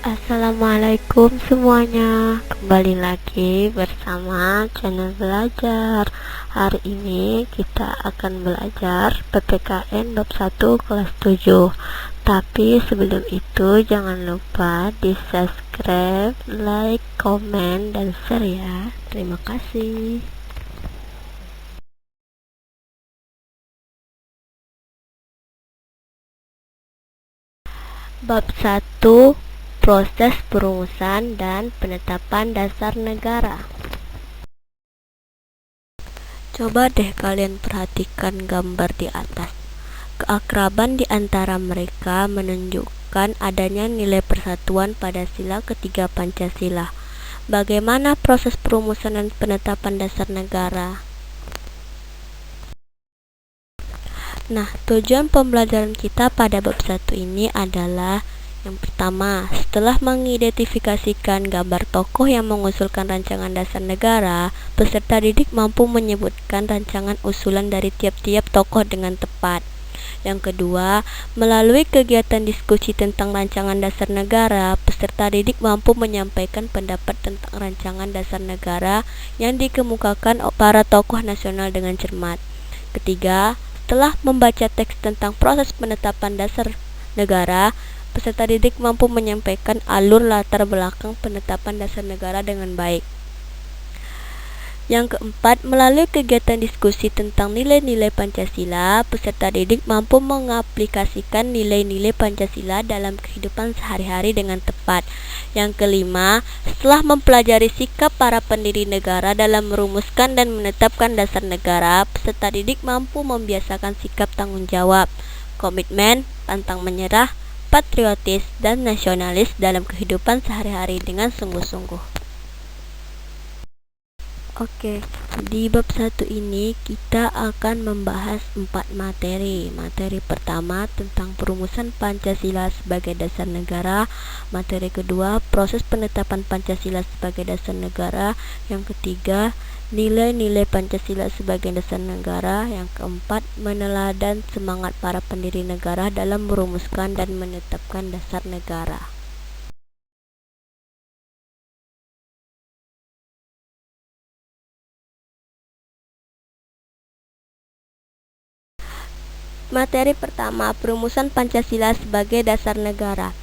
Assalamualaikum semuanya. Kembali lagi bersama channel belajar. Hari ini kita akan belajar PPKN bab 1 kelas 7. Tapi sebelum itu jangan lupa di subscribe, like, komen, dan share ya. Terima kasih. Bab 1, proses perumusan dan penetapan dasar negara. Coba deh kalian perhatikan gambar di atas. Keakraban di antara mereka menunjukkan adanya nilai persatuan pada sila ketiga Pancasila. Bagaimana proses perumusan dan penetapan dasar negara? Nah, tujuan pembelajaran kita pada bab 1 ini adalah yang pertama, setelah mengidentifikasikan gambar tokoh yang mengusulkan rancangan dasar negara, peserta didik mampu menyebutkan rancangan usulan dari tiap-tiap tokoh dengan tepat. Yang kedua, melalui kegiatan diskusi tentang rancangan dasar negara, peserta didik mampu menyampaikan pendapat tentang rancangan dasar negara yang dikemukakan para tokoh nasional dengan cermat. Ketiga, setelah membaca teks tentang proses penetapan dasar negara, peserta didik mampu menyampaikan alur latar belakang penetapan dasar negara dengan baik. Yang keempat, melalui kegiatan diskusi tentang nilai-nilai Pancasila, peserta didik mampu mengaplikasikan nilai-nilai Pancasila dalam kehidupan sehari-hari dengan tepat. Yang kelima, setelah mempelajari sikap para pendiri negara dalam merumuskan dan menetapkan dasar negara, peserta didik mampu membiasakan sikap tanggung jawab, komitmen, pantang menyerah, patriotis, dan nasionalis dalam kehidupan sehari-hari dengan sungguh-sungguh. Oke, di bab 1 ini kita akan membahas 4 materi. Materi pertama tentang perumusan Pancasila sebagai dasar negara. Materi kedua, proses penetapan Pancasila sebagai dasar negara. Yang ketiga, nilai-nilai Pancasila sebagai dasar negara. Yang keempat, meneladan semangat para pendiri negara dalam merumuskan dan menetapkan dasar negara. Materi pertama, perumusan Pancasila sebagai dasar negara.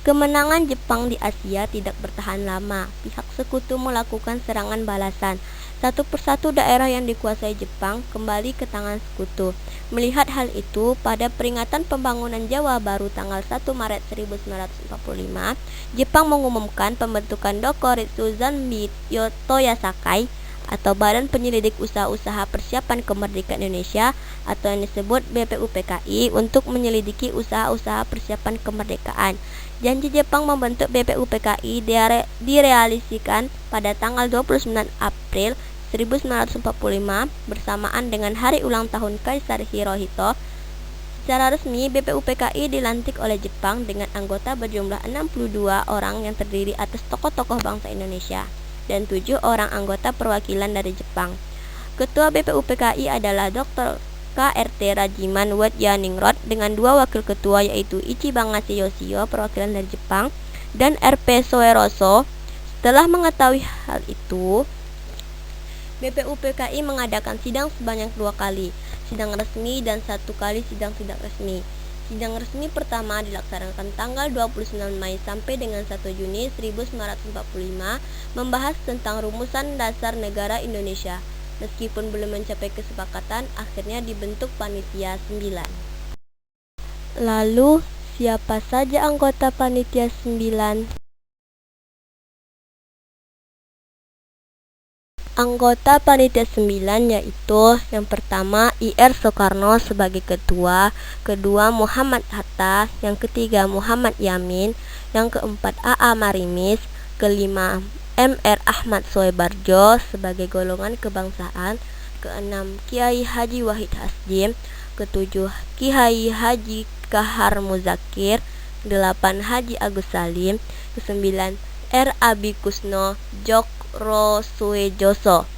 Kemenangan Jepang di Asia tidak bertahan lama. Pihak sekutu melakukan serangan balasan. Satu persatu daerah yang dikuasai Jepang kembali ke tangan sekutu. Melihat hal itu, pada peringatan pembangunan Jawa Baru tanggal 1 Maret 1945, Jepang mengumumkan pembentukan Dokoritsu Zanbyo Toyasakai atau Badan Penyelidik Usaha-Usaha Persiapan Kemerdekaan Indonesia atau yang disebut BPUPKI untuk menyelidiki usaha-usaha persiapan kemerdekaan. Janji Jepang membentuk BPUPKI direalisasikan pada tanggal 29 April 1945 bersamaan dengan hari ulang tahun Kaisar Hirohito. Secara resmi, BPUPKI dilantik oleh Jepang dengan anggota berjumlah 62 orang yang terdiri atas tokoh-tokoh bangsa Indonesia dan 7 orang anggota perwakilan dari Jepang. Ketua BPUPKI adalah Dr. KRT Rajiman Wedyaningrat dengan 2 wakil ketua yaitu Ichibangase Yoshio perwakilan dari Jepang dan RP Soeroso. Setelah mengetahui hal itu, BPUPKI mengadakan sidang sebanyak 2 kali, sidang resmi dan 1 kali sidang tidak resmi. Sidang resmi pertama dilaksanakan tanggal 29 Mei sampai dengan 1 Juni 1945 membahas tentang rumusan dasar negara Indonesia. Meskipun belum mencapai kesepakatan, akhirnya dibentuk Panitia 9. Lalu, siapa saja anggota Panitia 9? Anggota Panitia 9 yaitu yang pertama Ir Soekarno sebagai ketua, kedua Muhammad Hatta, yang ketiga Muhammad Yamin, yang keempat A.A. Marimis, kelima M.R. Ahmad Soebarjo sebagai golongan kebangsaan, keenam Kiai Haji Wahid Hasjim, ketujuh Kiai Haji Kahar Muzakir, kedelapan Haji Agus Salim, kesembilan R. Abi Kusno Jokro Suejoso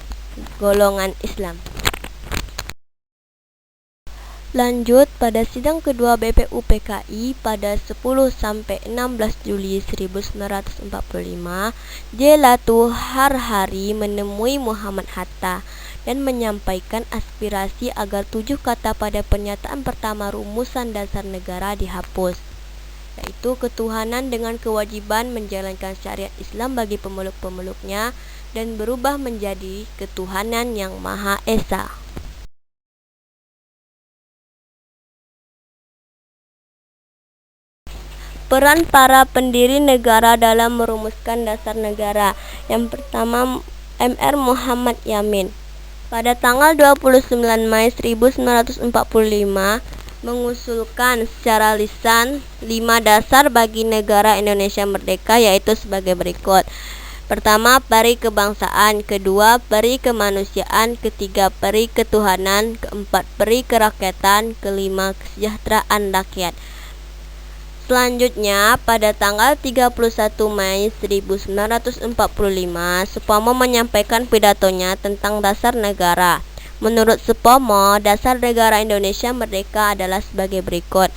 golongan Islam. Lanjut, pada sidang kedua BPUPKI pada 10-16 Juli 1945, J. Latuh Harhari menemui Muhammad Hatta dan menyampaikan aspirasi agar 7 kata pada pernyataan pertama rumusan dasar negara dihapus, yaitu ketuhanan dengan kewajiban menjalankan syariat Islam bagi pemeluk-pemeluknya dan berubah menjadi ketuhanan yang Maha Esa. Peran para pendiri negara dalam merumuskan dasar negara. Yang pertama, Mr. Muhammad Yamin. Pada tanggal 29 Mei 1945 mengusulkan secara lisan 5 dasar bagi negara Indonesia merdeka, yaitu sebagai berikut. Pertama, peri kebangsaan. Kedua, peri kemanusiaan. Ketiga, peri ketuhanan. Keempat, peri kerakyatan. Kelima, kesejahteraan rakyat. Selanjutnya, pada tanggal 31 Mei 1945, Supomo menyampaikan pidatonya tentang dasar negara. Menurut Supomo, dasar negara Indonesia merdeka adalah sebagai berikut.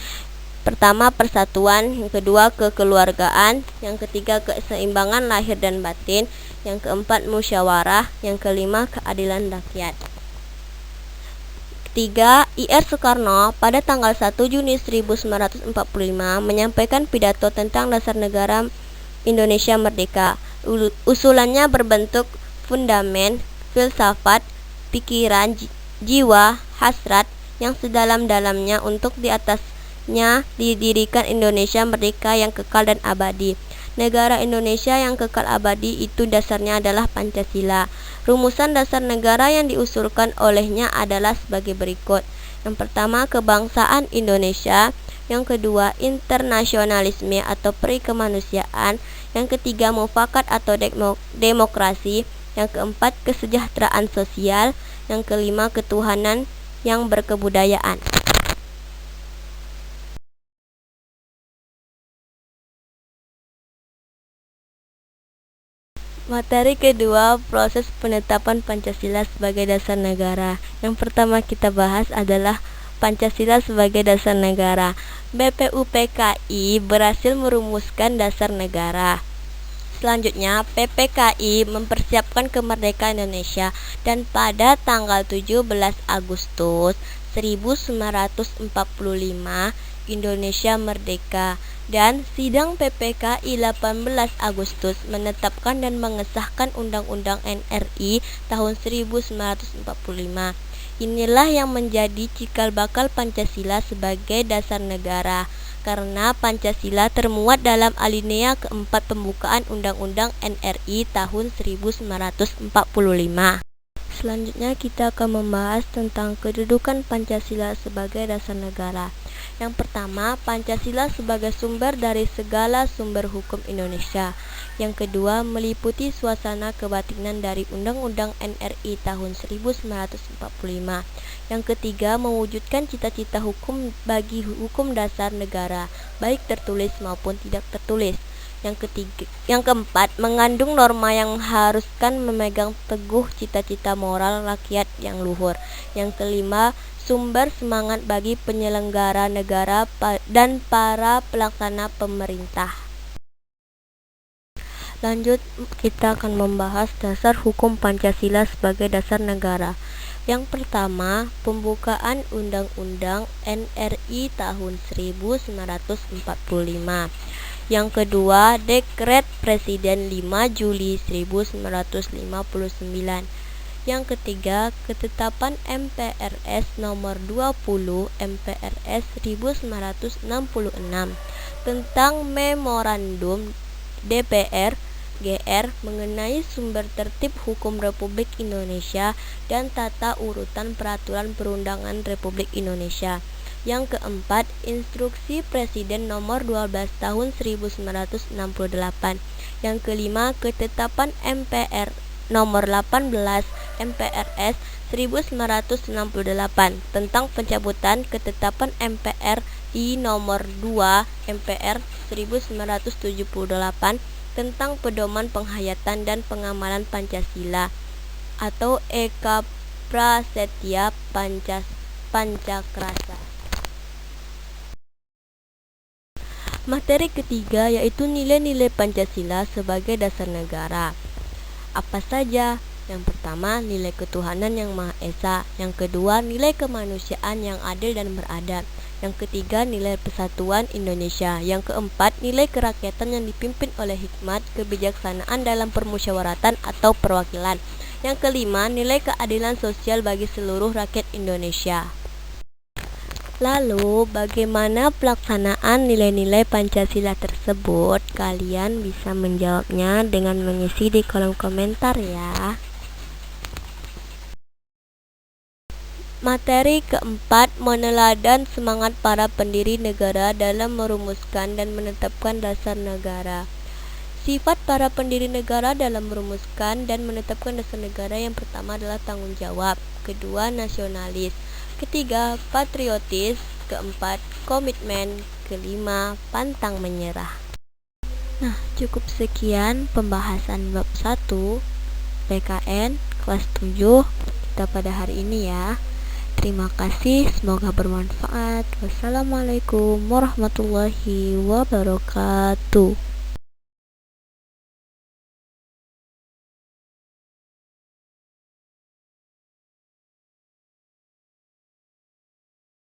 Pertama, persatuan. Yang kedua, kekeluargaan. Yang ketiga, keseimbangan lahir dan batin. Yang keempat, musyawarah. Yang kelima, keadilan rakyat. Ketiga, Ir. Soekarno pada tanggal 1 Juni 1945 menyampaikan pidato tentang dasar negara Indonesia merdeka. Usulannya berbentuk fundamen, filsafat, pikiran, jiwa, hasrat yang sedalam-dalamnya untuk di atasnya didirikan Indonesia merdeka yang kekal dan abadi. Negara Indonesia yang kekal abadi itu dasarnya adalah Pancasila. Rumusan dasar negara yang diusulkan olehnya adalah sebagai berikut. Yang pertama, kebangsaan Indonesia. Yang kedua, internasionalisme atau peri kemanusiaan. Yang ketiga, mufakat atau demokrasi. Yang keempat, kesejahteraan sosial. Yang kelima, ketuhanan yang berkebudayaan. Materi kedua, proses penetapan Pancasila sebagai dasar negara. Yang pertama kita bahas adalah Pancasila sebagai dasar negara. BPUPKI berhasil merumuskan dasar negara. Selanjutnya, PPKI mempersiapkan kemerdekaan Indonesia dan pada tanggal 17 Agustus 1945 Indonesia merdeka. Dan sidang PPKI 18 Agustus menetapkan dan mengesahkan Undang-Undang NRI tahun 1945. Inilah yang menjadi cikal bakal Pancasila sebagai dasar negara, karena Pancasila termuat dalam alinea keempat pembukaan Undang-Undang NRI tahun 1945. Selanjutnya kita akan membahas tentang kedudukan Pancasila sebagai dasar negara. Yang pertama, Pancasila sebagai sumber dari segala sumber hukum Indonesia. Yang kedua, meliputi suasana kebatinan dari Undang-Undang NRI tahun 1945. Yang ketiga, mewujudkan cita-cita hukum bagi hukum dasar negara, baik tertulis maupun tidak tertulis. Yang keempat, mengandung norma yang mengharuskan memegang teguh cita-cita moral rakyat yang luhur. Yang kelima, sumber semangat bagi penyelenggara negara dan para pelaksana pemerintah. Lanjut, kita akan membahas dasar hukum Pancasila sebagai dasar negara. Yang pertama, pembukaan Undang-Undang NRI tahun 1945. Yang kedua, Dekret Presiden 5 Juli 1959. Yang ketiga, ketetapan MPRS nomor 20 MPRS 1966 tentang Memorandum DPR GR mengenai sumber tertib hukum Republik Indonesia dan tata urutan peraturan perundangan Republik Indonesia. Yang keempat, Instruksi Presiden nomor 12 tahun 1968. Yang kelima, ketetapan MPR nomor 18 MPRS 1968 tentang pencabutan ketetapan MPR I nomor 2 MPR 1978 tentang pedoman penghayatan dan pengamalan Pancasila atau Eka Prasetya Pancakrasa. Materi ketiga yaitu nilai-nilai Pancasila sebagai dasar negara. Apa saja? Yang pertama, nilai ketuhanan yang Maha Esa. Yang kedua, nilai kemanusiaan yang adil dan beradab. Yang ketiga, nilai persatuan Indonesia. Yang keempat, nilai kerakyatan yang dipimpin oleh hikmat, kebijaksanaan dalam permusyawaratan atau perwakilan. Yang kelima, nilai keadilan sosial bagi seluruh rakyat Indonesia. Lalu, bagaimana pelaksanaan nilai-nilai Pancasila tersebut? Kalian bisa menjawabnya dengan mengisi di kolom komentar ya. Materi keempat, meneladan semangat para pendiri negara dalam merumuskan dan menetapkan dasar negara. Sifat para pendiri negara dalam merumuskan dan menetapkan dasar negara yang pertama adalah tanggung jawab, kedua nasionalis, ketiga patriotis, keempat komitmen, kelima pantang menyerah. Nah, cukup sekian pembahasan bab 1 PKN kelas 7 kita pada hari ini ya. Terima kasih, semoga bermanfaat. Wassalamualaikum warahmatullahi wabarakatuh.